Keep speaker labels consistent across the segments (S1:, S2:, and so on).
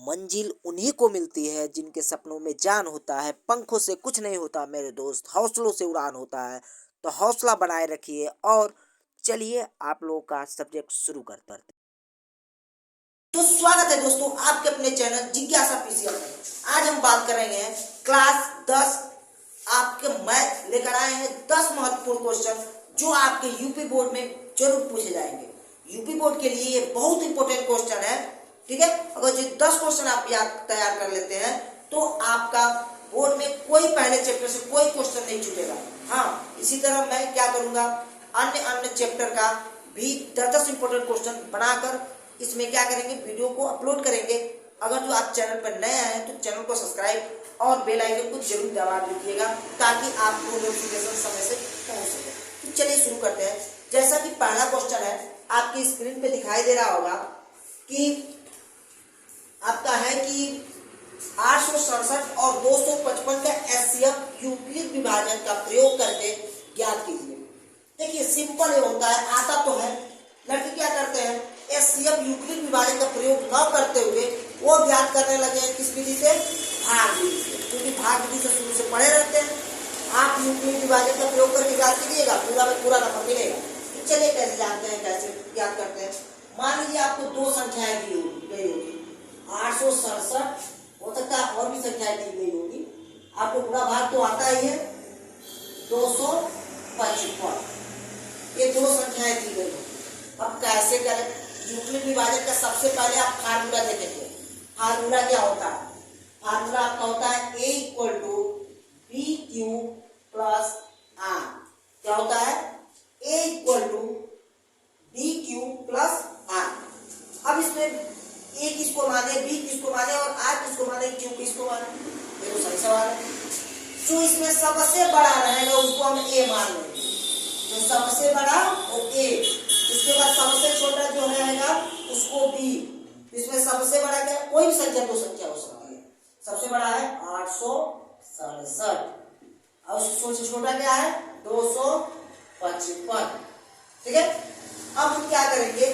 S1: मंजिल उन्हीं को मिलती है जिनके सपनों में जान होता है। पंखों से कुछ नहीं होता मेरे दोस्त, हौसलों से उड़ान होता है। तो हौसला बनाए रखिए और चलिए आप लोगों का सब्जेक्ट शुरू करते हैं। तो स्वागत है दोस्तों आपके अपने चैनल जिज्ञासा पीसीएम में। आज हम बात करेंगे क्लास 10 आपके मैथ लेकर आए हैं 10 महत्वपूर्ण क्वेश्चन जो आपके यूपी बोर्ड में जरूर पूछे जाएंगे। यूपी बोर्ड के लिए ये बहुत इंपॉर्टेंट क्वेश्चन है, ठीक है। अगर ये 10 क्वेश्चन आप याद तैयार कर लेते हैं तो आपका बोर्ड में कोई पहले चैप्टर से कोई क्वेश्चन नहीं छूटेगा। हाँ, इसी तरह मैं क्या करूंगा, अन्य चैप्टर का भी 10 इंपॉर्टेंट क्वेश्चन बनाकर इसमें क्या करेंगे, वीडियो को अपलोड करेंगे। अगर जो आप चैनल पर नए आए हैं तो चैनल को सब्सक्राइब और बेल आइकन को जरूर दबा दीजिएगा ताकि आपको नोटिफिकेशन समय से पहुंच सके। तो चलिए शुरू करते हैं। जैसा कि पहला क्वेश्चन है आपकी स्क्रीन पे दिखाई दे रहा होगा कि आपका है कि 867 और 255 का एचसीएफ यूक्लिड विभाजन का प्रयोग करके ज्ञात कीजिए। देखिए सिंपल ये होता है, आता तो है। लड़के क्या करते हैं, एचसीएफ यूक्लिड विभाजन का प्रयोग न करते हुए वो ज्ञात करने लगे हैं किस विधि से, भाग विधि से, क्योंकि भाग विधि से शुरू से पढ़े रहते हैं। आप यूक्लिड विभाजन का प्रयोग करके ज्ञात कीजिएगा, पूरा में पूरा नंबर मिलेगा। तो चलिए कैसे जानते हैं, कैसे ज्ञात करते हैं। मान लीजिए आपको दो संख्याएं दी होगी 867, हो सकता है और भी संख्याएं दी गई होगी, आपको पूरा भाग तो आता ही है 255, ये दो संख्याएं दी गई। अब कैसे करें, यूक्लिड विभाजन का सबसे पहले आप फार्मूला देखेंगे। फार्मूला क्या होता है, फार्मूला आपका होता है A equal to B Q plus R. क्या होता है, A equal to B Q plus R. अब इसमें A किसको माने, B किसको माने और R किसको माने, Q किसको माने, ये तो सही सवाल है। जो इसमें सबसे बड़ा रहेगा उसको हम A मान लेंगे, तो सबसे बड़ा वो A, इसके बाद सबसे छोटा जो रहेगा उसको B। इसमें सबसे बड़ा क्या, कोई भी संख्या, दो संख्या हो सकती है। सबसे बड़ा है 867 और सबसे छोटा क्या है 255, ठीक है। अब हम क्या करेंगे,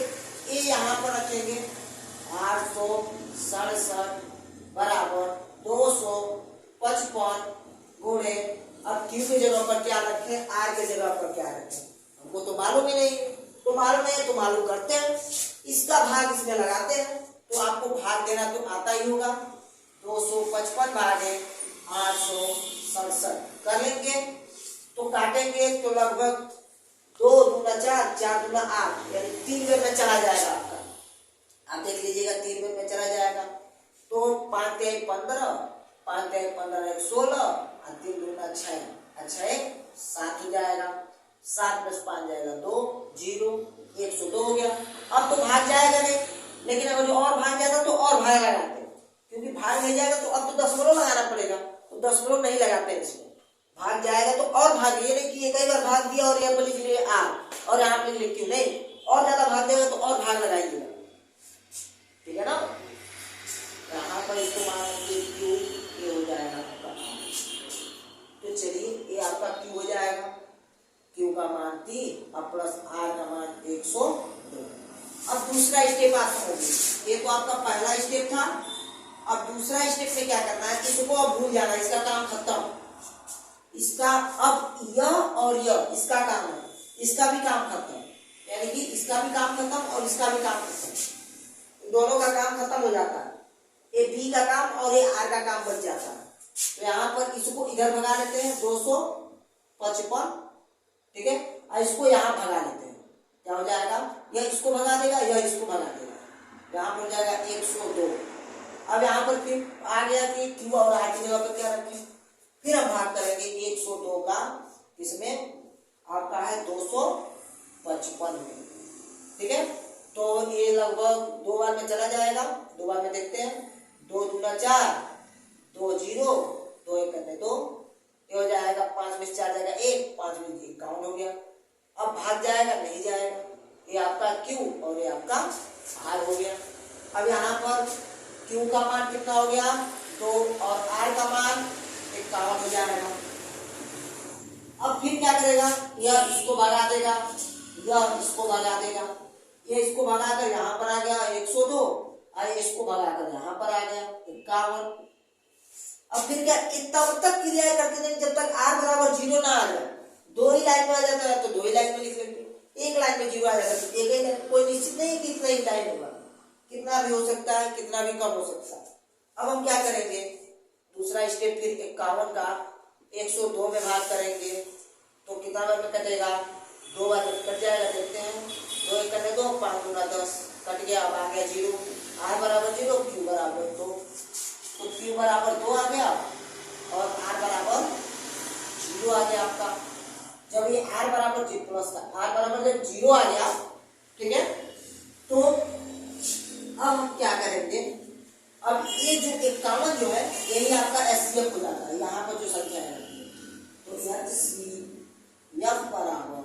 S1: A यहाँ पर रखेंगे 867 बराबर 255 गुणे, अब Q की जगह पर क्या रखें, R की जगह पर क्या रखें, हमको तो मालूम ही नहीं, तो मालूम है तो मालूम करते हैं, इसका भाग इसमें लगाते हैं। तो आपको भाग देना तो आता ही होगा, 255 भागे 867 कर लेंगे। तो काटेंगे तो लगभग 2 दूना 4, 4 दूना 8, यानी 3 में चला जाएगा आपका। आप देख लीजिएगा 3 में चला जाएगा। तो 5 3 15, 5 3 15 16 और 3 दूना 6, अच्छा 1 7 हो जाएगा। 7 + 5 जाएगा 2, 0, 102 हो गया। अब तो भाग जाएगा नहीं, लेकिन अगर जो और भाग जाता तो और भाग लगाते, क्योंकि भाग नहीं जाएगा तो अब तो दशमलव लगाना पड़ेगा, तो दशमलव नहीं लगाते हैं इसमें। भाग जाएगा तो और भाग, ये नहीं कि कई बार भाग दिया और यहाँ पर लिख लिए R और यहाँ पर लिख क्यों नहीं, और ज्यादा भाग देगा तो और भाग लगाइएगा, ठीक है ना। यहाँ पर इसको मानेंगे Q, ये हो जाएगा आपका। तो चलिए ये आपका Q हो जाएगा, Q का मान 3 और प्लस R का मान 102। अब दूसरा स्टेप आप समझिए, ये तो आपका पहला स्टेप था। अब दूसरा स्टेप में क्या करना है, इसको अब भूल जाना, इसका काम खत्म। इसका अब यह और यह इसका काम है, इसका भी काम खत्म, यानी कि इसका भी काम खत्म और इसका भी काम खत्म, दोनों का काम खत्म हो जाता है। ये B का काम और ये R का काम बच जाता है। तो यहाँ पर इसको इधर भगा लेते हैं 255, ठीक है, और इसको यहाँ भगा लेते हैं, क्या हो जाएगा, यह इसको भगा देगा, यह इसको भगा देगा, यहाँ पर जाएगा 102। अब यहाँ पर फिर आ गया कि Q और R की जगह पर क्या रखें, फिर हम भाग करेंगे 102 का, इसमें आपका है 255 में, ठीक है। तो ये लगभग 2 बार में चला जाएगा, 2 बार में देखते हैं, 2 दूना 4, 2 0, 2 1 करते 2, ये हो जाएगा 5 में 4 जाएगा 1, 5 में 51 हो गया। अब भाग जाएगा नहीं जाएगा, ये आपका Q और ये आपका R हो गया। अब यहाँ पर Q का मान कितना हो गया 2 और R का मान 51 हो जाएगा। अब फिर क्या करेगा, यह इसको भगा देगा, यह इसको भगा देगा, ये इसको भगा कर यहाँ पर आ गया 102 और इसको भगाकर यहाँ पर आ गया 51। अब फिर क्या तब तक क्रिया करते रहेंगे जब तक r बराबर 0 ना आ जाए। दो ही लाइन में आ जाता है तो दो ही लाइन में लिख लेंगे, एक लाइन में 0 आ जाता है तो एक ही लाइन। कोई निश्चित नहीं कि इतना ही लाइन होगा, कितना भी हो सकता है, कितना भी कम हो सकता है। अब हम क्या करेंगे, दूसरा स्टेप फिर 51 का 102 में भाग करेंगे तो कितना बार में कटेगा, 2 बार में कट जाएगा। देखते हैं 2 1 कटे 2, 5 दूना 10 कट गया। अब आ गया 0, r बराबर 0, q बराबर 2, तो q बराबर 2 आ गया और r बराबर 0 आ गया आपका। जब ये r बराबर 0 प्लस का r बराबर जब 0 आ गया, ठीक है, तो अब हम क्या करेंगे, अब ये जो 51 जो है यही आपका एचसीएफ हो जाता है। यहाँ पर जो संख्या है तो एचसीएफ बराबर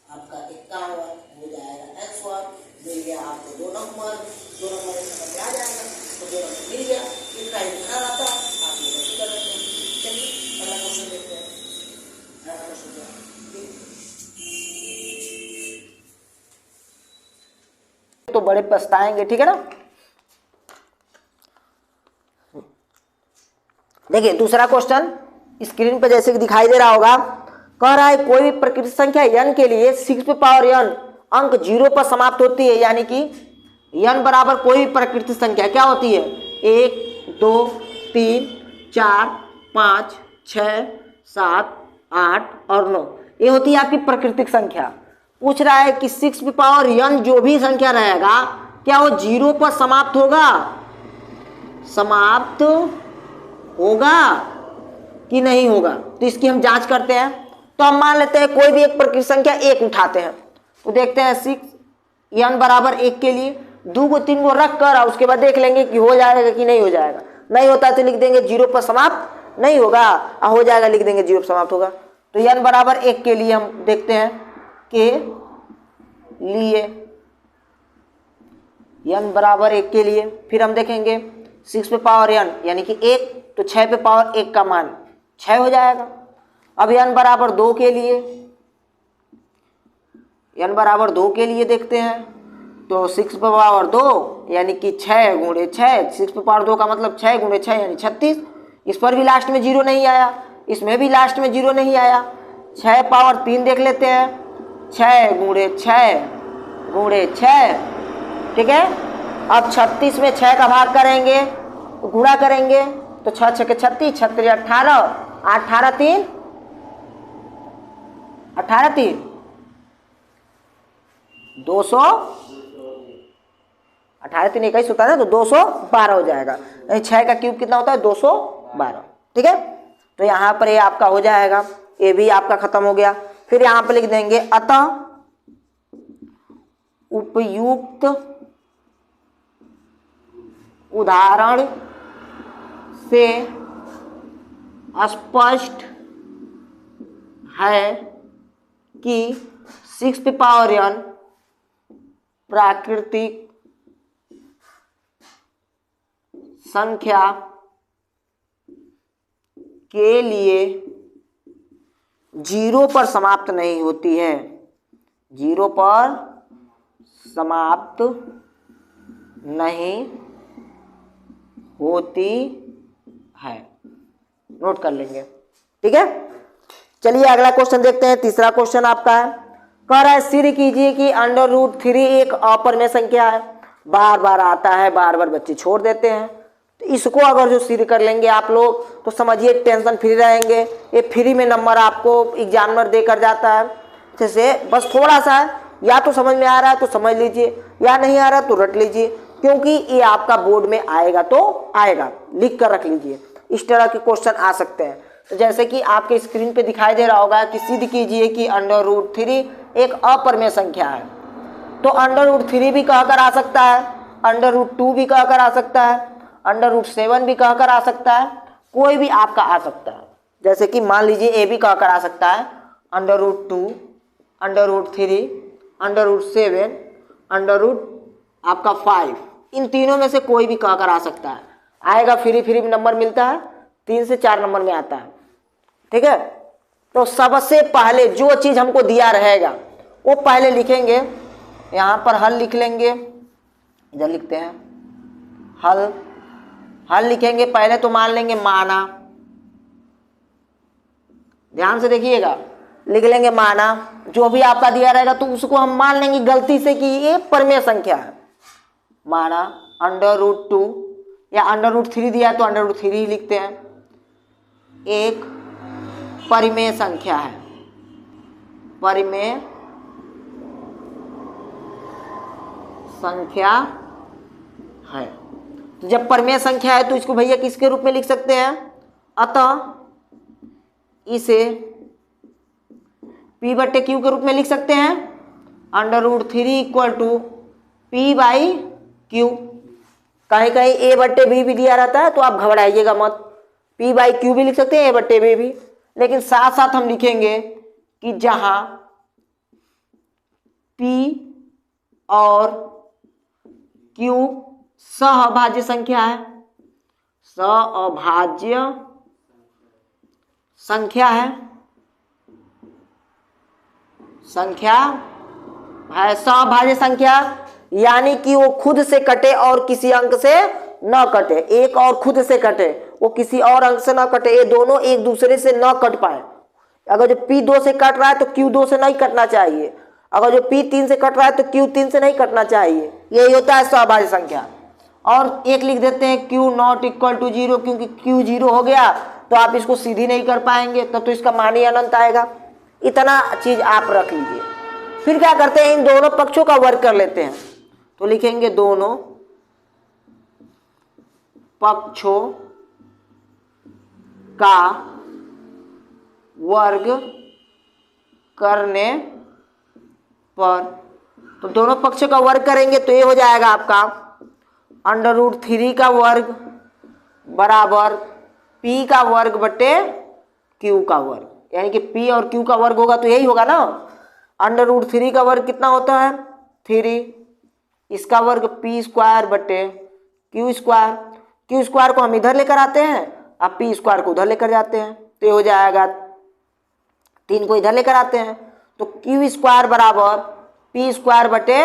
S1: आपका 51 हो जाएगा x1। मिल गया आपको 2 नंबर, 2 नंबर समझ में आ जाएगा तो 2 नंबर मिल गया। इतना ही लिखना रहता है, आप लोग ऐसे कर लेते हैं। चलिए अगला क्वेश्चन देखते हैं। अगला क्वेश्चन तो बड़े पछताएंगे, ठीक है ना। देखिए दूसरा क्वेश्चन स्क्रीन पे जैसे कि दिखाई दे रहा होगा, कह रहा है कोई भी प्रकृति संख्या n के लिए 6 पावर n अंक 0 पर समाप्त होती है। यानी कि n बराबर कोई भी प्रकृति संख्या क्या होती है, 1 2 3 4 5 6 7 8 और 9, ये होती है आपकी प्राकृतिक संख्या। पूछ रहा है कि 6 पावर n जो भी संख्या रहेगा क्या वो 0 पर समाप्त होगा, समाप्त होगा कि नहीं होगा। तो इसकी हम जांच करते हैं। तो हम मान लेते हैं कोई भी एक प्रकृति संख्या 1 उठाते हैं तो देखते हैं 6 n बराबर 1 के लिए 2 को 3 को रख कर और उसके बाद देख लेंगे कि हो जाएगा कि नहीं हो जाएगा। नहीं होता तो लिख देंगे 0 पर समाप्त नहीं होगा, और हो जाएगा लिख देंगे 0 पर समाप्त होगा। तो n बराबर 1 के लिए हम देखते हैं के लिए n बराबर 1 के लिए फिर हम देखेंगे 6 पे पावर n यानी कि 1 तो 6 पे पावर 1 का मान 6 हो जाएगा। अब n बराबर 2 के लिए, n बराबर 2 के लिए देखते हैं तो 6 पे पावर 2 यानी कि 6 गुणे 6, 6 पे पावर 2 का मतलब 6 गुणे 6 यानी 36। इस पर भी लास्ट में 0 नहीं आया, इसमें भी लास्ट में 0 नहीं आया। 6 पावर 3 देख लेते हैं, 6 गुणे 6 गुणे 6, ठीक है। अब 36 में 6 का भाग करेंगे, गुणा करेंगे तो 6 6 के 36, 36 18, 18 3 18 3 200, 18 3 21 होता है ना, तो 212 हो जाएगा। 6 का क्यूब कितना होता है 212, ठीक है। तो यहाँ पर ये आपका हो जाएगा, ये भी आपका खत्म हो गया। फिर यहाँ पर लिख देंगे अतः उपयुक्त उदाहरण से स्पष्ट है कि 6 पे पावर n प्राकृतिक संख्या के लिए 0 पर समाप्त नहीं होती है, 0 पर समाप्त नहीं होती है। नोट कर लेंगे, ठीक है। चलिए अगला क्वेश्चन देखते हैं। तीसरा क्वेश्चन आपका है, कह रहा है सिद्ध कीजिए कि √3 एक अपरिमेय संख्या है। बार बार आता है, बार बार बच्चे छोड़ देते हैं। तो इसको अगर जो सिद्ध कर लेंगे आप लोग तो समझिए टेंशन फ्री रहेंगे। ये फ्री में नंबर आपको एग्जामिनर देकर जाता है। जैसे बस थोड़ा सा है, या तो समझ में आ रहा है तो समझ लीजिए, या नहीं आ रहा तो रट लीजिए, क्योंकि ये आपका बोर्ड में आएगा तो आएगा, लिख कर रख लीजिए। इस तरह के क्वेश्चन आ सकते हैं। तो जैसे कि आपके स्क्रीन पे दिखाई दे रहा होगा कि सिद्ध कीजिए कि √3 एक अपरिमेय संख्या है। तो √3 भी कहकर आ सकता है, √2 भी कहकर आ सकता है, √7 भी कहकर आ सकता है, कोई भी आपका आ सकता है। जैसे कि मान लीजिए ए भी कहकर आ सकता है, √2, √3, √7, आपका 5, इन तीनों में से कोई भी कहकर आ सकता है। आएगा फ्री में नंबर मिलता है, 3 से 4 नंबर में आता है, ठीक है। तो सबसे पहले जो चीज हमको दिया रहेगा वो पहले लिखेंगे। यहाँ पर हल लिख लेंगे, इधर लिखते हैं
S2: हल, हल लिखेंगे पहले तो मान लेंगे माना, ध्यान से देखिएगा, लिख लेंगे माना, जो भी आपका दिया रहेगा तो उसको हम मान लेंगे गलती से कि ये परिमेय संख्या है। माना √2 या √3 दिया है तो √3 ही लिखते हैं, एक परिमेय संख्या है, परिमेय संख्या है। तो जब परिमेय संख्या है तो इसको भैया किसके रूप में लिख सकते हैं, अतः इसे P/Q के रूप में लिख सकते हैं, √3 = P/Q। कहीं कहीं A/B भी दिया रहता है तो आप घबराइएगा मत, P/Q भी लिख सकते हैं, A/B भी, लेकिन साथ साथ हम लिखेंगे कि जहां P और Q सहअभाज्य संख्या है, सहअभाज्य संख्या है, सहअभाज्य संख्या यानी कि वो खुद से कटे और किसी अंक से न कटे, एक और खुद से कटे, वो किसी और अंक से न कटे, ये दोनों एक दूसरे से न कट पाए। अगर जो P 2 से कट रहा है तो Q 2 से नहीं कटना चाहिए, अगर जो P 3 से कट रहा है तो Q 3 से नहीं कटना चाहिए, यही होता है सहअभाज्य संख्या। और एक लिख देते हैं Q ≠ = 0, क्योंकि Q 0 हो गया तो आप इसको सीधी नहीं कर पाएंगे, तब तो इसका मान ही अनंत आएगा। इतना चीज आप रख लीजिए। फिर क्या करते हैं, इन दोनों पक्षों का वर्ग कर लेते हैं, तो लिखेंगे दोनों पक्षों का वर्ग करने पर, तो दोनों पक्षों का वर्ग करेंगे तो ये हो जाएगा आपका √3 का वर्ग बराबर P का वर्ग बटे Q का वर्ग, यानी कि P और Q का वर्ग होगा तो यही होगा ना। √3 का वर्ग कितना होता है 3, इसका वर्ग P² बटे Q², Q² को हम इधर लेकर आते हैं, अब P² को उधर लेकर जाते हैं तो ये हो जाएगा 3 को इधर लेकर आते हैं तो Q² बराबर P² बटे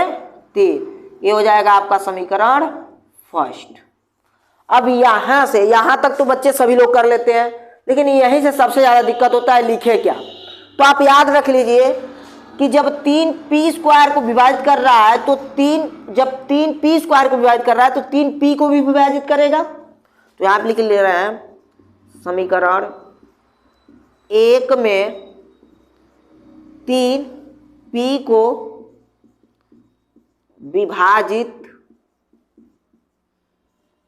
S2: 3, ये हो जाएगा आपका समीकरण फर्स्ट। अब यहां से यहां तक तो बच्चे सभी लोग कर लेते हैं, लेकिन यहीं से सबसे ज्यादा दिक्कत होता है, लिखे क्या। तो आप याद रख लीजिए कि जब 3 P² को विभाजित कर रहा है तो 3 P² को विभाजित कर रहा है तो 3 P को भी विभाजित करेगा। तो यहां आप लिख ले रहे हैं समीकरण 1 में 3 P को विभाजित,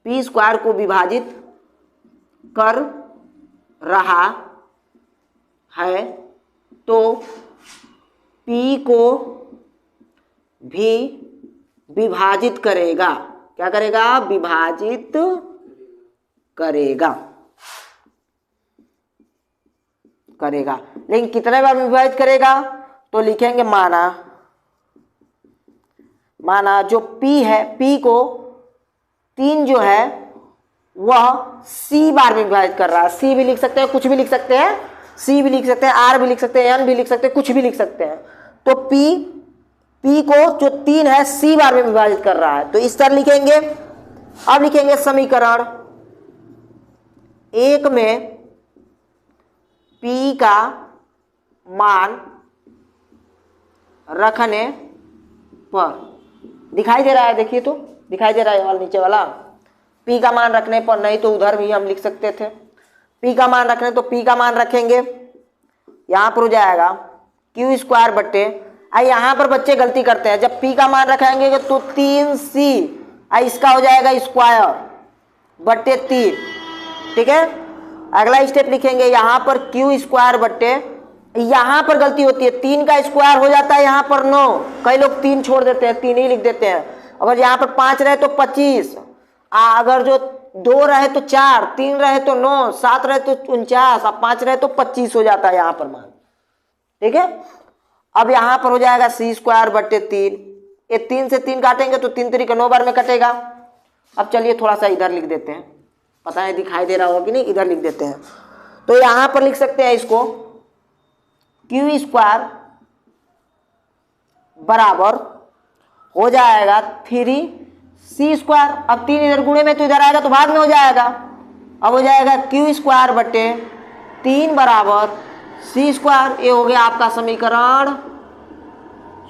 S2: P² को विभाजित कर रहा है तो P को भी विभाजित करेगा। क्या करेगा, विभाजित करेगा। लेकिन कितने बार विभाजित करेगा, तो लिखेंगे माना जो P है, P को 3 जो है वह C बार में विभाजित कर रहा है। C भी लिख सकते हैं, कुछ भी लिख सकते हैं, C भी लिख सकते हैं, R भी लिख सकते हैं, N भी लिख सकते हैं, कुछ भी लिख सकते हैं। तो P को जो 3 है C बार में विभाजित कर रहा है, तो इस तरह लिखेंगे। अब लिखेंगे समीकरण 1 में P का मान रखने पर, दिखाई दे रहा है, देखिए तो दिखाई दे रहा है वाला नीचे वाला, P का मान रखने पर, नहीं तो उधर भी हम लिख सकते थे। P का मान रखने तो P का मान रखेंगे, यहां पर हो जाएगा Q² बट्टे, यहां पर बच्चे गलती करते हैं, जब P का मान रखेंगे तो 3C, इसका हो जाएगा स्क्वायर बट्टे 3, ठीक है। अगला स्टेप लिखेंगे यहां पर Q² बट्टे, यहां पर गलती होती है, 3 का स्क्वायर हो जाता है यहाँ पर 9, कई लोग 3 छोड़ देते हैं, 3 ही लिख देते हैं। अगर यहाँ पर 5 रहे तो 25, अगर जो 2 रहे तो 4, 3 रहे तो 9, 7 रहे तो 49, अब 5 रहे तो 25 हो जाता है यहाँ पर मान, ठीक है। अब यहाँ पर हो जाएगा C² बट्टे 3, ये 3 से 3 काटेंगे तो 3 3 9 बार में कटेगा। अब चलिए थोड़ा सा इधर लिख देते हैं, पता नहीं दिखाई दे रहा होगा कि नहीं, इधर लिख देते हैं। तो यहाँ पर लिख सकते हैं इसको Q² बराबर हो जाएगा 3 सी स्क्वायर, अब 3 इधर गुणे में तो इधर आएगा तो भाग में हो जाएगा, अब हो जाएगा क्यू स्क्वायर बटे 3 बराबर सी स्क्वायर। ये हो गया आपका समीकरण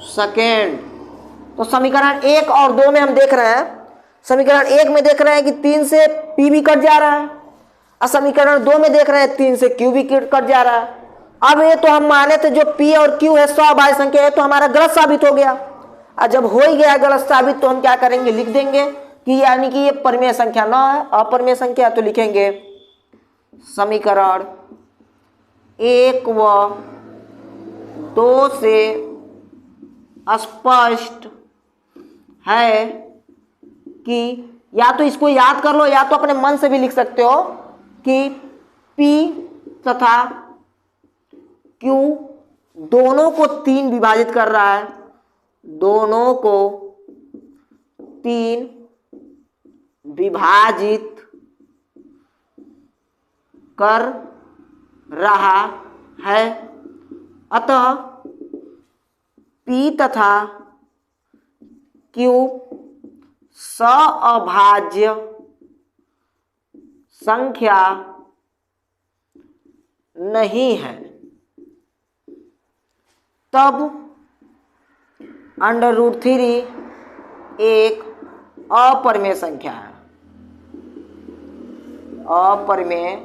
S2: सेकेंड। तो समीकरण 1 और 2 में हम देख रहे हैं, समीकरण 1 में देख रहे हैं कि 3 से पी भी कट जा रहा है, और समीकरण 2 में देख रहे हैं 3 से क्यू भी कट जा रहा है। अब ये तो हम माने थे जो पी और क्यू है स्वाभाविक संख्या है, तो हमारा गलत साबित हो गया। और जब हो ही गया गलत साबित तो हम क्या करेंगे, लिख देंगे कि यानी कि ये परिमेय संख्या न है, अपरिमेय संख्या, तो लिखेंगे समीकरण 1 व 2 से स्पष्ट है कि, या तो इसको याद कर लो या तो अपने मन से भी लिख सकते हो कि P तथा Q दोनों को 3 विभाजित कर रहा है, दोनों को 3 विभाजित कर रहा है। अतः P तथा Q सअभाज्य संख्या नहीं है। तब √3 एक अपरिमेय संख्या है, अपरिमेय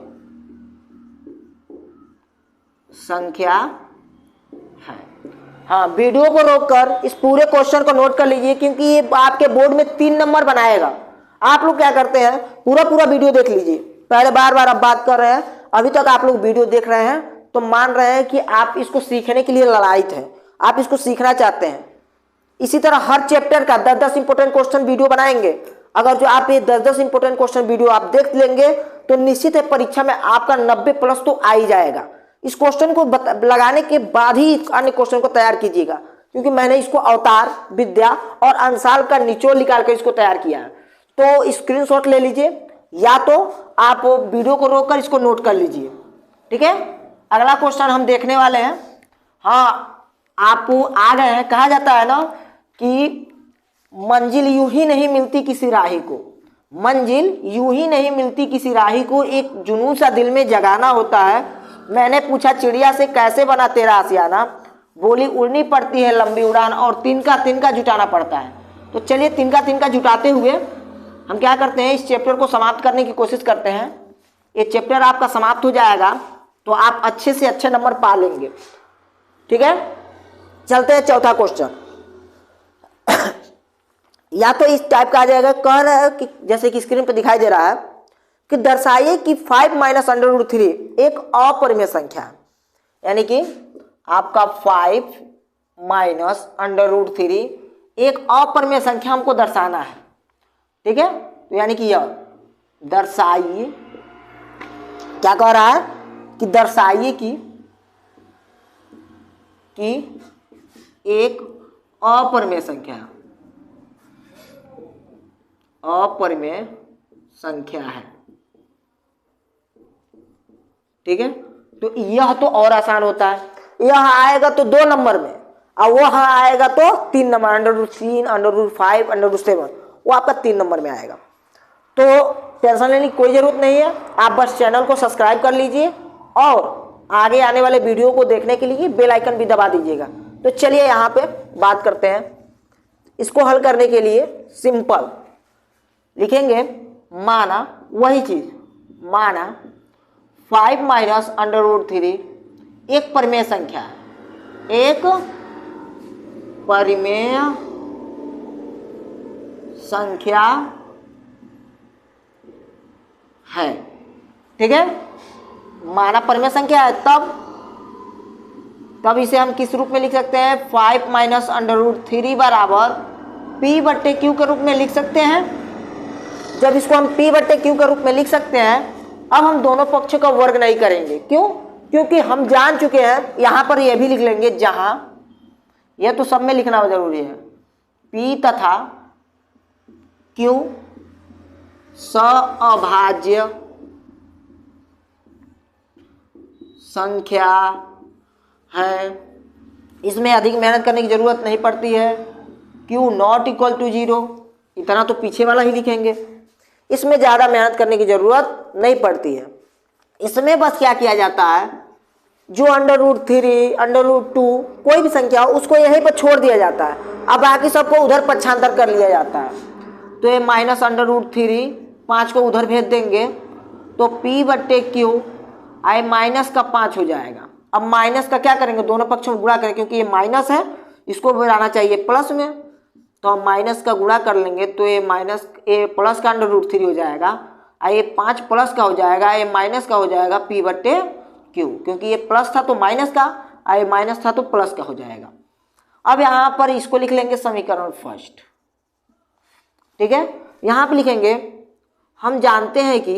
S2: संख्या है। हाँ, वीडियो को रोककर इस पूरे क्वेश्चन को नोट कर लीजिए, क्योंकि ये आपके बोर्ड में 3 नंबर बनाएगा। आप लोग क्या करते हैं, पूरा वीडियो देख लीजिए। पहले बार अब बात कर रहे हैं, अभी तक आप लोग वीडियो देख रहे हैं तो मान रहे हैं कि आप इसको सीखने के लिए ललायित हैं, आप इसको सीखना चाहते हैं। इसी तरह हर चैप्टर का 10-10 इंपोर्टेंट क्वेश्चन वीडियो बनाएंगे। अगर जो आप ये 10-10 इंपोर्टेंट क्वेश्चन वीडियो आप देख लेंगे तो निश्चित है परीक्षा में आपका 90+ तो आ ही जाएगा। इस क्वेश्चन को लगाने के बाद ही अन्य क्वेश्चन को तैयार कीजिएगा, क्योंकि मैंने इसको अवतार, विद्या और अंशाल का निचोड़ निकाल कर इसको तैयार किया है। तो स्क्रीनशॉट ले लीजिए, या तो आप वीडियो को रोककर इसको नोट कर लीजिए। ठीक है, अगला क्वेश्चन हम देखने वाले हैं। हाँ, आप आ गए हैं। कहा जाता है ना कि मंजिल यूं ही नहीं मिलती किसी राही को, मंजिल यूं ही नहीं मिलती किसी राही को, एक जुनून सा दिल में जगाना होता है। मैंने पूछा चिड़िया से कैसे बना तेरा आशियाना, बोली उड़नी पड़ती है लंबी उड़ान और तिनका जुटाना पड़ता है। तो चलिए तिनका जुटाते हुए हम क्या करते हैं, इस चैप्टर को समाप्त करने की कोशिश करते हैं। ये चैप्टर आपका समाप्त हो जाएगा तो आप अच्छे से अच्छे नंबर पा लेंगे। ठीक है, चलते हैं चौथा क्वेश्चन। या तो इस टाइप का आ जाएगा, कह रहा है कि जैसे कि स्क्रीन पर दिखाई दे रहा है कि दर्शाइए कि 5 - √3 एक अपरिमेय संख्या है। यानी कि आपका 5 - √3 एक अपरिमेय संख्या हमको दर्शाना है। ठीक है, तो यानी कि यह दर्शाइए, क्या कह रहा है कि दर्शाइए कि एक अपरिमेय संख्या, अपरिमेय संख्या है। ठीक है, तो यह तो और आसान होता है, यह आएगा तो 2 नंबर में और वह आएगा तो 3 नंबर, √3, √5, √7, वो आपका 3 नंबर में आएगा। तो टेंशन लेने की कोई ज़रूरत नहीं है, आप बस चैनल को सब्सक्राइब कर लीजिए और आगे आने वाले वीडियो को देखने के लिए बेल आइकन भी दबा दीजिएगा। तो चलिए यहाँ पे बात करते हैं। इसको हल करने के लिए सिंपल लिखेंगे, माना वही चीज़, माना 5 - √3 एक परिमेय संख्या है, एक परिमेय संख्या है। ठीक है, माना परिमेय संख्या है, तब इसे हम किस रूप में लिख सकते हैं, 5 - √3 बराबर P/Q के रूप में लिख सकते हैं। जब इसको हम P/Q के रूप में लिख सकते हैं, अब हम दोनों पक्षों का वर्ग नहीं करेंगे। क्यों? क्योंकि हम जान चुके हैं, यहां पर यह भी लिख लेंगे, जहां यह तो सब में लिखना जरूरी है, P तथा Q सअभाज्य संख्या है। इसमें अधिक मेहनत करने की जरूरत नहीं पड़ती है। Q ≠ 0, इतना तो पीछे वाला ही लिखेंगे। इसमें ज़्यादा मेहनत करने की ज़रूरत नहीं पड़ती है। इसमें बस क्या किया जाता है, जो √3, √2 कोई भी संख्या हो उसको यहीं पर छोड़ दिया जाता है, अब बाकी सबको उधर पक्षांतर कर लिया जाता है। तो ये -√3 5 को उधर भेज देंगे तो P/Q आई माइनस का 5 हो जाएगा। अब माइनस का क्या करेंगे, दोनों पक्षों में गुणा करें, क्योंकि ये माइनस है इसको बनाना चाहिए प्लस में, तो हम माइनस का गुणा कर लेंगे तो ये प्लस का √3 हो जाएगा, ये 5 प्लस का हो जाएगा, ये माइनस का हो जाएगा P/Q, क्योंकि ये प्लस था तो माइनस का, ये माइनस था तो प्लस का हो जाएगा। अब यहाँ पर इसको लिख लेंगे समीकरण फर्स्ट, ठीक है। यहाँ पे लिखेंगे हम जानते हैं कि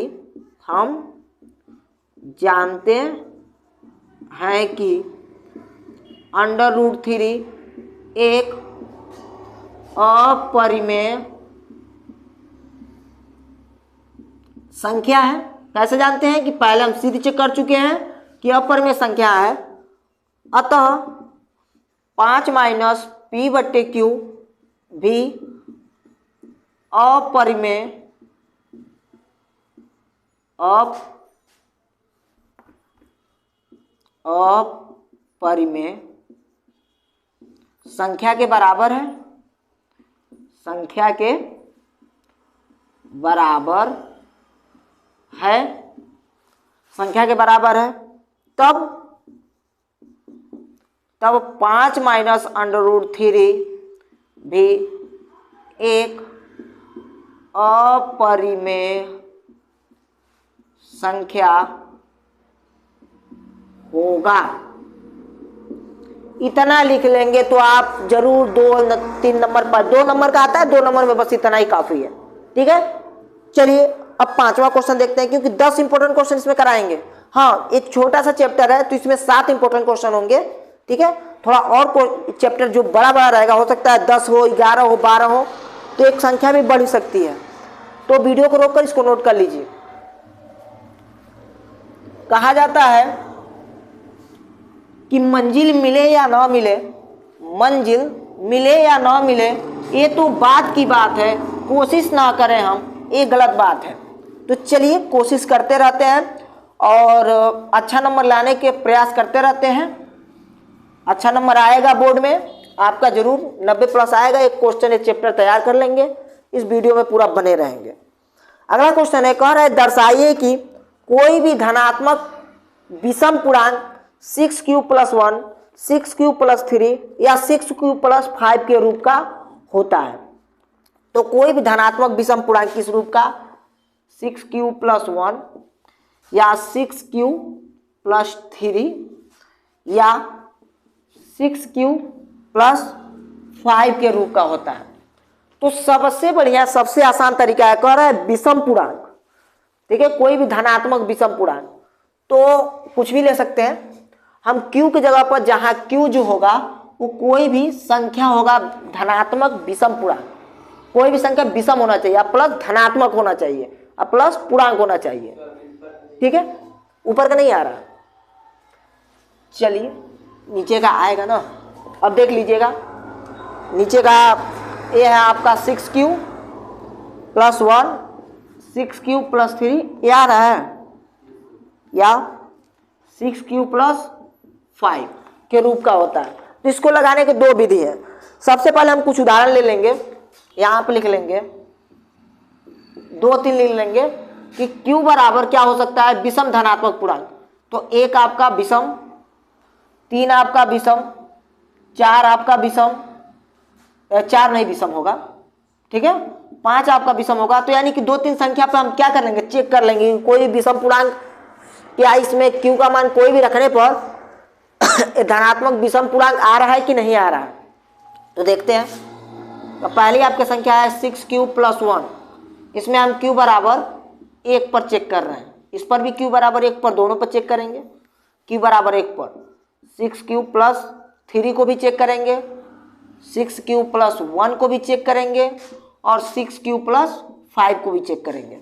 S2: √3 एक अपरिमेय संख्या है। कैसे जानते हैं कि पहले हम सिद्ध चेक कर चुके हैं कि अपरिमेय संख्या है, अतः 5 - P/Q भी अपरिमेय संख्या के बराबर है, तब 5 - √3 भी एक अपरिमेय संख्या होगा। इतना लिख लेंगे तो आप जरूर 2-3 नंबर पर, 2 नंबर का आता है, 2 नंबर में बस इतना ही काफी है, ठीक है। चलिए अब 5वां क्वेश्चन देखते हैं, क्योंकि 10 इंपॉर्टेंट क्वेश्चन इसमें कराएंगे। हाँ, एक छोटा सा चैप्टर है तो इसमें 7 इंपॉर्टेंट क्वेश्चन होंगे, ठीक है। थोड़ा और चैप्टर जो बड़ा बड़ा रहेगा, हो सकता है 10 हो, 11 हो, 12 हो, तो एक संख्या भी बढ़ सकती है। तो वीडियो को रोककर इसको नोट कर लीजिए। कहा जाता है कि मंजिल मिले या ना मिले, ये तो बात की बात है, कोशिश ना करें हम, ये गलत बात है। तो चलिए कोशिश करते रहते हैं और अच्छा नंबर लाने के प्रयास करते रहते हैं। अच्छा नंबर आएगा बोर्ड में आपका, जरूर 90+ आएगा। एक क्वेश्चन, एक चैप्टर तैयार कर लेंगे, इस वीडियो में पूरा बने रहेंगे। अगला क्वेश्चन है, कह रहा है दर्शाइए कि कोई भी धनात्मक विषम पूर्णांक 6q + 1, 6q + 3 या 6q + 5 के रूप का होता है। तो कोई भी धनात्मक विषम पूर्णांक किस रूप का, 6q + 1 या 6q + 3 या 6q + 5 के रूप का होता है। तो सबसे बढ़िया, सबसे आसान तरीका है, कह रहा है विषम पूर्णांक, ठीक है। कोई भी धनात्मक विषम पूर्णांक, तो कुछ भी ले सकते हैं हम। q की जगह पर जहां q जो होगा वो कोई भी संख्या होगा, धनात्मक विषम पूर्णांक, कोई भी संख्या विषम होना चाहिए, प्लस धनात्मक होना चाहिए, प्लस पूर्णांक होना चाहिए, ठीक है। ऊपर का नहीं आ रहा, चलिए नीचे का आएगा ना। अब देख लीजिएगा, नीचे का ये है आपका 6q + 1, 6q + 3, ये आ रहा है, या 6q + 5 के रूप का होता है। तो इसको लगाने के 2 विधि है। सबसे पहले हम कुछ उदाहरण ले लेंगे, यहाँ पे लिख लेंगे, 2-3 लिख लेंगे कि q बराबर क्या हो सकता है, विषम धनात्मक पूर्णांक। तो 1 आपका विषम, 3 आपका विषम, 4 आपका विषम, 4 नहीं विषम होगा, ठीक है, 5 आपका विषम होगा। तो यानी कि 2-3 संख्या पे हम क्या कर लेंगे, चेक कर लेंगे कोई विषम पूर्णांक, क्या इसमें q का मान कोई भी रखने पर धनात्मक विषम पूर्णांक आ रहा है कि नहीं आ रहा है। तो देखते हैं। तो पहली आपकी संख्या है 6q + 1, इसमें हम q बराबर 1 पर चेक कर रहे हैं, इस पर भी q बराबर 1 पर, दोनों पर चेक करेंगे। q बराबर 1 पर 6q + 3 को भी चेक करेंगे, 6q + 1 को भी चेक करेंगे और 6q + 5 को भी चेक करेंगे।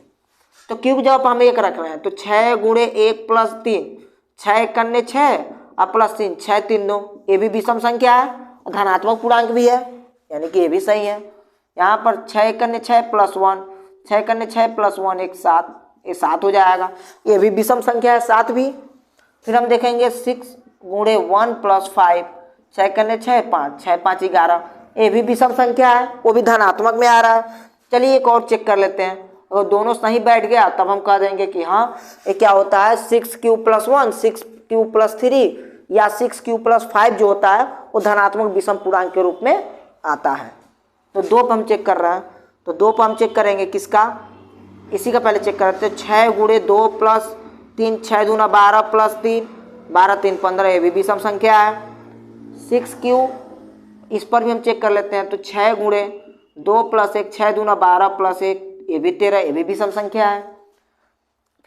S2: तो q की जगह पर हम 1 रख रहे हैं, तो 6 × 1 + 3, 6 × 1 = 6 और +3, 6 × 3 = 9, ये भी विषम संख्या है, धनात्मक पूर्णांक भी है, यानी कि ये भी सही है। यहाँ पर 6 कन्ने 6 प्लस 1, 6 कन्ने 6 प्लस 1 एक 7, ये 7 हो जाएगा। ये भी विषम संख्या है 7 भी। फिर हम देखेंगे 6 गुणे 1 प्लस 5, 6 कन्ने 6 5, 6 5 11, ये भी विषम संख्या है, वो भी धनात्मक में आ रहा है। चलिए एक और चेक कर लेते हैं, अगर दोनों सही बैठ गया तब हम कह देंगे कि हाँ ये क्या होता है 6 प्लस 1, 6 प्लस 3 या 6 प्लस 5 जो होता है वो धनात्मक विषम पूर्णांक के रूप में आता है। तो 2 पर हम चेक कर रहे हैं, तो 2 पर हम चेक करेंगे किसका, इसी का पहले चेक करते हैं। 6 गुणे 2 प्लस 3, 6 दूना 12 प्लस 3, 12 3 15, ये भी विषम संख्या है। 6 इस पर भी हम चेक कर लेते हैं, तो 6 गुणे 2 प्लस 1, 6 दूना 12 प्लस 1, ये भी 13, ये भी विषम संख्या है।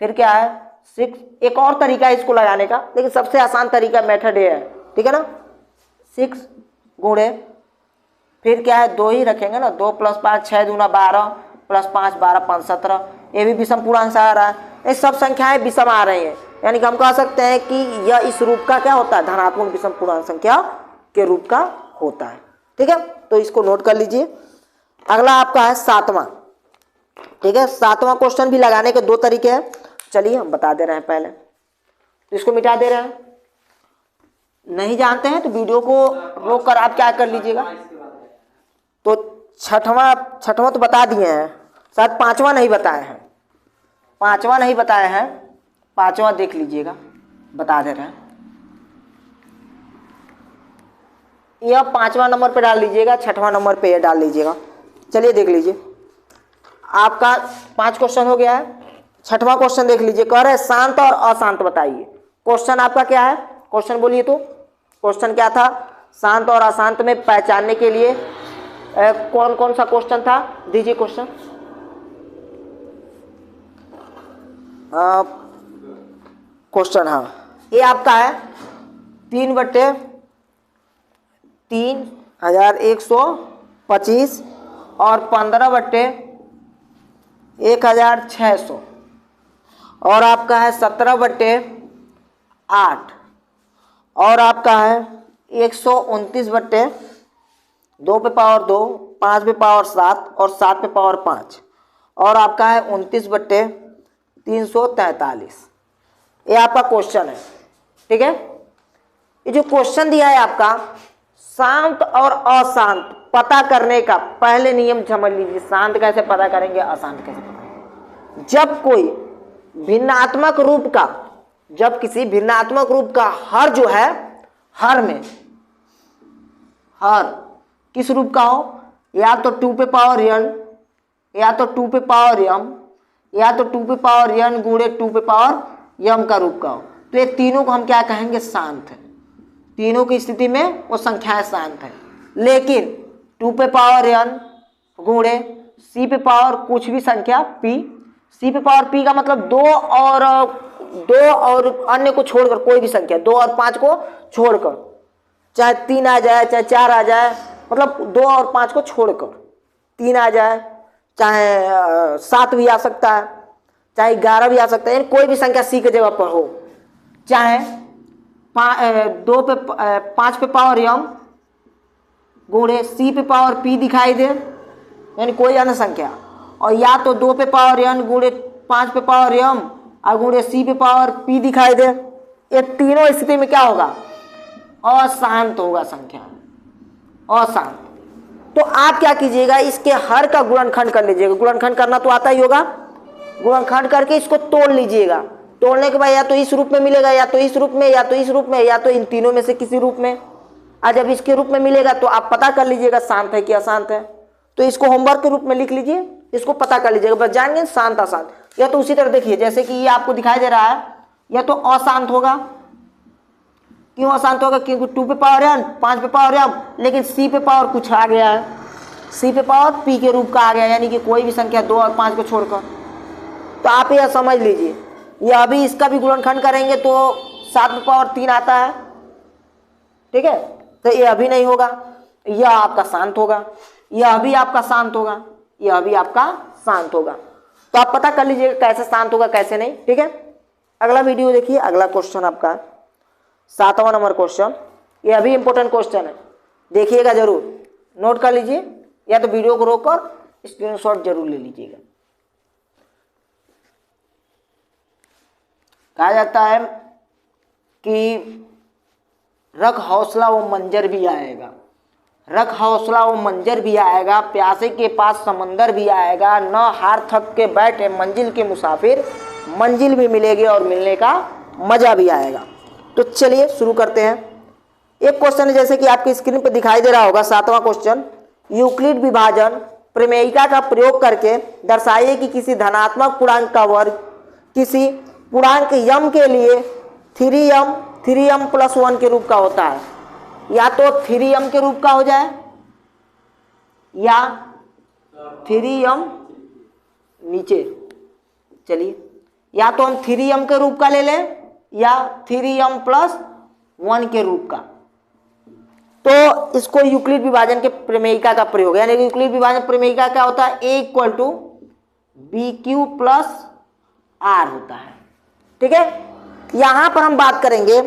S2: फिर क्या है 6, एक और तरीका है इसको लगाने का, लेकिन सबसे आसान तरीका मेथड ये है, ठीक है ना। 6 गुणे फिर क्या है 2 ही रखेंगे ना, 2 प्लस 5, 6 दूना 12 प्लस 5, 12 5 17, ये भी विषम पूर्णांक से आ रहा है। ये सब संख्याएं विषम आ रही हैं, यानी कि हम कह सकते हैं कि यह इस रूप का क्या होता है, धनात्मक विषम पूर्णांक संख्या के रूप का होता है, ठीक है। तो इसको नोट कर लीजिए। अगला आपका है 7वां, ठीक है। 7वां क्वेश्चन भी लगाने के 2 तरीके हैं, चलिए हम बता दे रहे हैं। पहले तो इसको मिटा दे रहे हैं, नहीं जानते हैं तो वीडियो को रोक कर आप क्या कर लीजिएगा। तो छठवां तो बता दिए हैं, शायद 5वां नहीं बताए हैं, 5वां नहीं बताए हैं, 5वां देख लीजिएगा, बता दे रहे हैं। यह 5वां नंबर पे डाल लीजिएगा, 6वां नंबर पे यह डाल लीजिएगा। चलिए देख लीजिए, आपका 5 क्वेश्चन हो गया है। 6वां क्वेश्चन देख लीजिए, कह रहे शांत और अशांत बताइए। क्वेश्चन आपका क्या है, क्वेश्चन बोलिए तो क्वेश्चन क्या था, शांत और अशांत में पहचानने के लिए कौन कौन सा क्वेश्चन था, दीजिए क्वेश्चन। क्वेश्चन हाँ ये आपका है 3/3125 और 15/1600 और आपका है 17/8 और आपका है 129/2 पे पावर 2, 5 पे पावर 7 और 7 पे पावर 5 और आपका है 29/343। ये आपका क्वेश्चन है, ठीक है। ये जो क्वेश्चन दिया है आपका शांत और अशांत पता करने का पहले नियम समझ लीजिए। शांत कैसे पता करेंगे, अशांत कैसे पता करेंगे। जब कोई भिन्नात्मक रूप का, जब किसी भिन्नात्मक रूप का हर जो है, हर में हर किस रूप का हो, या तो 2 पे पावर n, या तो 2 पे पावर m, या तो 2 पे पावर n गुणे 2 पे पावर m का रूप का हो, तो ये तीनों को हम क्या कहेंगे, शांत है। तीनों की स्थिति में वो संख्याएं शांत है। लेकिन 2 पे पावर n गुणे c पे पावर कुछ भी संख्या p, c पे पावर p का मतलब 2 और अन्य को छोड़कर कोई भी संख्या, 2 और 5 को छोड़कर, चाहे 3 आ जाए चाहे 4 आ जाए, मतलब 2 और 5 को छोड़कर 3 आ जाए, चाहे 7 भी आ सकता है, चाहे 11 भी आ सकता है, यानी कोई भी संख्या c के जगह पर हो, चाहे 5 पे पावर m गुणे c पे पावर p दिखाई दे, यानी कोई अन्य संख्या, और या तो 2 पे पावर n गुणे 5 पे पावर m और गुणे c पे पावर p दिखाई दे, ये तीनों स्थिति में क्या होगा, अशांत होगा संख्या, अशांत। तो आप क्या कीजिएगा, इसके हर का गुणनखंड कर लीजिएगा। गुणनखंड करना तो आता ही होगा, गुणनखंड करके इसको तोड़ लीजिएगा। तोड़ने के बाद या तो इस रूप में मिलेगा, या तो इस रूप में, या तो इस रूप में, या तो इन तीनों में से किसी रूप में। आज जब इसके रूप में मिलेगा तो आप पता कर लीजिएगा शांत है कि अशांत है। तो इसको होमवर्क के रूप में लिख लीजिए, इसको पता कर लीजिएगा, बस जानेंगे शांत अशांत। या तो उसी तरह देखिए, जैसे कि ये आपको दिखाई दे रहा है, या तो अशांत होगा। क्यों अशांत होगा, क्योंकि 2 पे पावर n, 5 पे पावर m, लेकिन c पे पावर कुछ आ गया है, c पे पावर p के रूप का आ गया, यानी कि कोई भी संख्या 2 और 5 को छोड़कर। तो आप यह समझ लीजिए, ये अभी इसका भी गुणनखंड करेंगे तो 7 पे पावर 3 आता है, ठीक है। तो ये अभी नहीं होगा, यह आपका शांत होगा, यह अभी आपका शांत होगा, यह अभी आपका शांत होगा। तो आप पता कर लीजिएगा कैसे शांत होगा कैसे नहीं, ठीक है। अगला वीडियो देखिए, अगला क्वेश्चन आपका 7वां नंबर क्वेश्चन, ये अभी इंपॉर्टेंट क्वेश्चन है, देखिएगा जरूर, नोट कर लीजिए, या तो वीडियो को रोककर स्क्रीनशॉट जरूर ले लीजिएगा। कहा जाता है कि रख हौसला वो मंजर भी आएगा, रख हौसला वो मंजर भी आएगा, प्यासे के पास समंदर भी आएगा, न हार थक के बैठे मंजिल के मुसाफिर, मंजिल भी मिलेगी और मिलने का मजा भी आएगा। तो चलिए शुरू करते हैं। एक क्वेश्चन है जैसे कि आपकी स्क्रीन पर दिखाई दे रहा होगा, 7वां क्वेश्चन, यूक्लिड विभाजन प्रमेयिका का प्रयोग करके दर्शाइए कि किसी धनात्मक पूर्णांक का वर्ग किसी पूर्णांक यम के लिए 3m प्लस 1 के रूप का होता है। या तो 3m के रूप का हो जाए या 3m नीचे, चलिए या तो हम 3m के रूप का ले लें या 3m प्लस 1 के रूप का। तो इसको यूक्लिड विभाजन के प्रमेयिका का प्रयोग, यानी यूक्लिड विभाजन प्रमेयिका क्या होता है, a equal to B Q plus R होता है। ठीक है, यहां पर हम बात करेंगे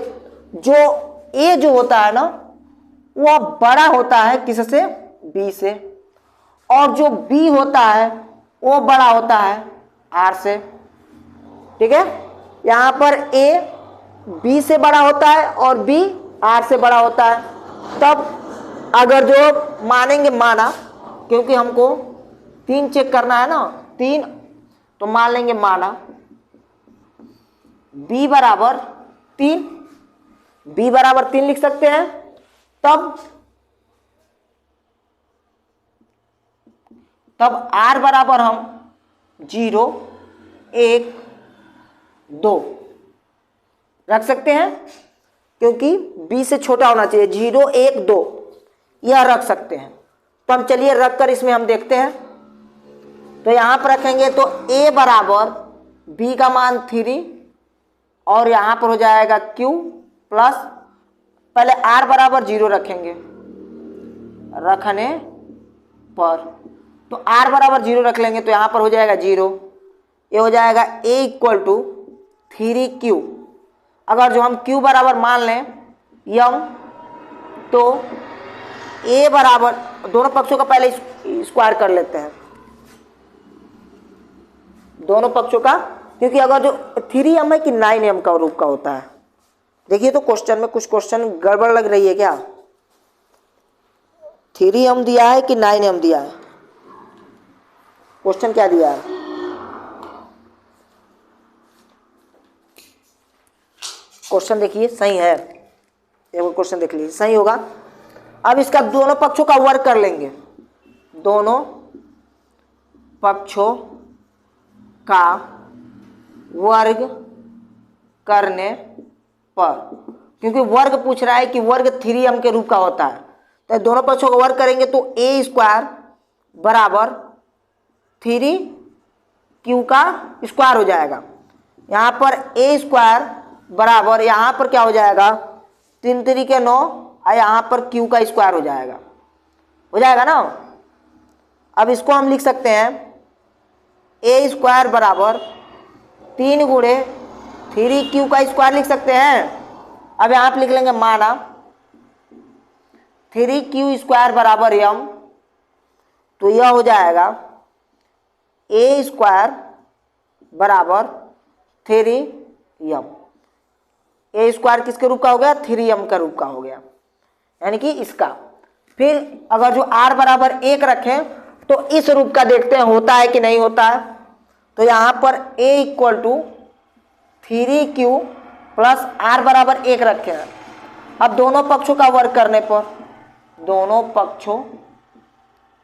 S2: जो a जो होता है ना वह बड़ा होता है किससे, b से, और जो b होता है वो बड़ा होता है r से। ठीक है, यहां पर a b से बड़ा होता है और b r से बड़ा होता है। तब अगर जो मानेंगे माना, क्योंकि हमको 3 चेक करना है ना, 3, तो मान लेंगे माना b बराबर 3, b बराबर 3 लिख सकते हैं। तब r बराबर हम 0, 1, 2 रख सकते हैं, क्योंकि b से छोटा होना चाहिए, 0, 1, 2 यह रख सकते हैं। तो हम चलिए रख कर इसमें हम देखते हैं। तो यहां पर रखेंगे तो a बराबर b का मान 3 और यहां पर हो जाएगा q प्लस, पहले r बराबर 0 रखेंगे, रखने पर तो r बराबर 0 रख लेंगे तो यहां पर हो जाएगा 0, ये हो जाएगा a इक्वल टू 3q। अगर जो हम q बराबर मान लें m, तो a बराबर, दोनों पक्षों का पहले स्क्वायर कर लेते हैं, दोनों पक्षों का, क्योंकि अगर जो 3m है कि 9m का रूप का होता है। देखिए तो क्वेश्चन में कुछ क्वेश्चन गड़बड़ लग रही है क्या, 3m दिया है कि 9m दिया है, क्वेश्चन क्या दिया है, क्वेश्चन देखिए सही है, एक क्वेश्चन देख लीजिए सही होगा। अब इसका दोनों पक्षों का वर्ग कर लेंगे, दोनों पक्षों का वर्ग करने पर, क्योंकि वर्ग पूछ रहा है कि वर्ग 3m के रूप का होता है, तो दोनों पक्षों का वर्ग करेंगे तो a स्क्वायर बराबर 3q का स्क्वायर हो जाएगा। यहाँ पर a स्क्वायर बराबर, यहाँ पर क्या हो जाएगा, 3 3 के 9 और यहाँ पर q का स्क्वायर हो जाएगा ना। अब इसको हम लिख सकते हैं a स्क्वायर बराबर 3 गुणे 3q का स्क्वायर लिख सकते हैं। अब यहाँ पर लिख लेंगे माना 3q स्क्वायर बराबर m, तो यह हो जाएगा a स्क्वायर बराबर 3m। a स्क्वायर किसके रूप का हो गया, 3m का रूप का हो गया, यानी कि इसका। फिर अगर जो r बराबर 1 रखें तो इस रूप का देखते हैं होता है कि नहीं होता है। तो यहाँ पर a equal to 3q plus r बराबर 1 रखे हैं। अब दोनों पक्षों का वर्ग करने पर, दोनों पक्षों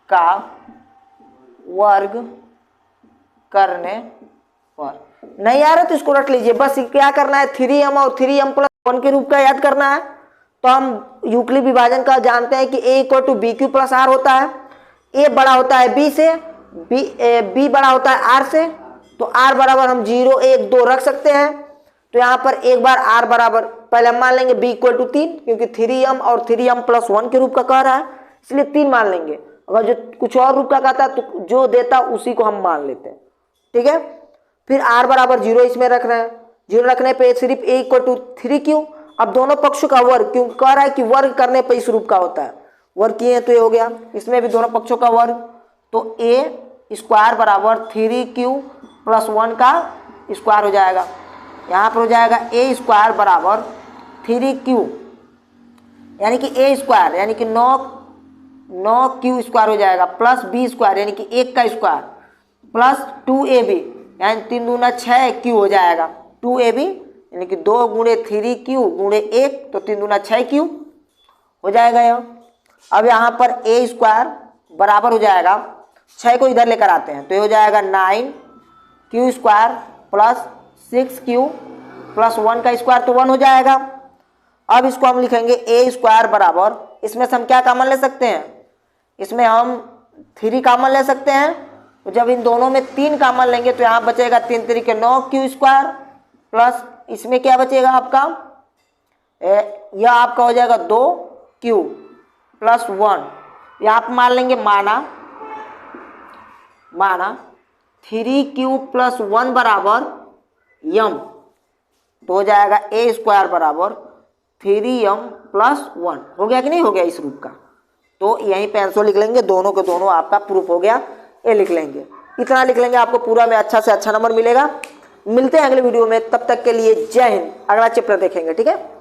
S2: का वर्ग करने पर नहीं आ रहा तो इसको रख लीजिए, बस क्या करना है, 3m और 3m प्लस 1 के रूप का याद करना है। तो हम यूक्लिड विभाजन का जानते हैं कि a equal to B Q plus R होता है, a बड़ा होता है b से, b बड़ा होता है r से, तो r बराबर हम 0, 1, 2 रख सकते हैं। तो यहाँ पर एक बार r बराबर, पहले हम मान लेंगे b इक्वल टू 3, क्योंकि 3m और 3m प्लस 1 के रूप का कह रहा है, इसलिए 3 मान लेंगे। अगर जो कुछ और रूप का कहता तो जो देता उसी को हम मान लेते हैं। ठीक है, फिर r बराबर 0 इसमें रख रहे हैं, 0 रखने पे सिर्फ a इक्वल टू 3q। अब दोनों पक्षों का वर्ग, क्योंकि कह रहा है कि वर्ग करने पर इस रूप का होता है, वर्ग किए हैं तो ये हो गया। इसमें भी दोनों पक्षों का वर्ग, तो ए स्क्वायर बराबर 3q प्लस 1 का स्क्वायर हो जाएगा। यहाँ पर हो जाएगा ए स्क्वायर बराबर 3q यानी कि ए स्क्वायर यानी कि 9q स्क्वायर हो जाएगा प्लस बी स्क्वायर यानी कि 1 का स्क्वायर प्लस 2ab यानी 3 दूना 6q हो जाएगा। 2ab यानी कि 2 गुणे 3q गुणे 1 तो 3 दूना 6q हो जाएगा यह। अब यहाँ पर ए स्क्वायर बराबर हो जाएगा 6 को इधर लेकर आते हैं तो ये हो जाएगा 9q square plus 6q plus 1 का स्क्वायर तो 1 हो जाएगा। अब इसको हम लिखेंगे ए स्क्वायर बराबर, इसमें से हम क्या कॉमन ले सकते हैं, इसमें हम 3 कॉमन ले सकते हैं। तो जब इन दोनों में 3 कॉमन लेंगे तो यहाँ बचेगा 3 तरीके 9q स्क्वायर प्लस इसमें क्या बचेगा आपका, यह आपका हो जाएगा 2q प्लस 1। यहाँ पर मान लेंगे माना 3q प्लस 1 बराबर m, तो हो जाएगा ए स्क्वायर बराबर 3m प्लस 1। हो गया कि नहीं हो गया इस रूप का, तो यहीं पे आंसर लिख लेंगे, दोनों के दोनों आपका प्रूफ हो गया, ये लिख लेंगे। इतना लिख लेंगे, आपको पूरा में अच्छा से अच्छा नंबर मिलेगा। मिलते हैं अगले वीडियो में, तब तक के लिए जय हिंद। अगला चैप्टर देखेंगे, ठीक है।